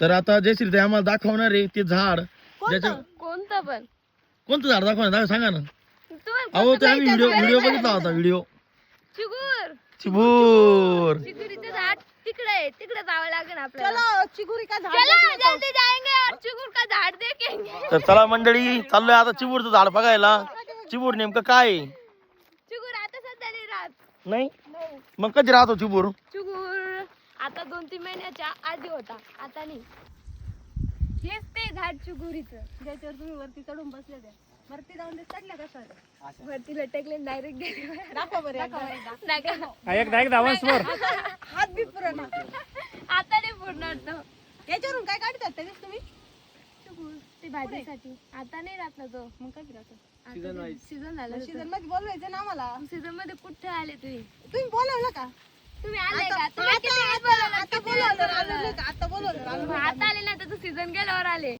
तर आता जयश्री ताई आम्हाला दाखवणार आहे ते झाड ज्याच्या कोणतं पण कोणतं झाड दाखवणार सांगा ना. तुम्हाला अहो ते आम्ही व्हिडिओ बघितला होता व्हिडिओ. चिगूर चिबूर चिगुरीचं झाड तिकडे आहे, तिकडे जावं लागेल आपल्याला. चलो चिगुरी का झाड चलो देखने को. जल्दी जाएंगे और चिगुर का झाड देखेंगे. तर चला मंडळी चाललोय आता चिबूरचं झाड बघायला. चिबूर नेमकं काय आहे? चिगुर आता सध्या नाही राहत. नाही मग कधी राहतो चिबूर? चिगुर आता 2-3 महिन्याच्या आधी होता, आता नाही. हेच ते झाड चिगुरीचं ज्याच्यावर तुम्ही वरती चढून बसले त्या वरती जाऊन ते चढल्या कशा वरती लटकले डायरेक्ट गेले. दाखवा बरं एकदा. नका हात बी पुरण आता नाही पूर्ण याच्यावरून काय काढतात त्याच्यात तुम्ही चिगुर ते भाजीसाठी आता नाही राहत ना तो. मग कधी राहतो सीझन झालं. सीझन मध्ये बोलवायचं ना आम्हाला. सीझन मध्ये कुठे आले तुम्ही? तुम्ही बोलवलं का तुम्ही आले का? आता तुम्ही किती वेळेस बोलवलं? आता बोलवलं आलो का आता बोलवलं आता आले ना, तर सीझन गेल्यावर आले.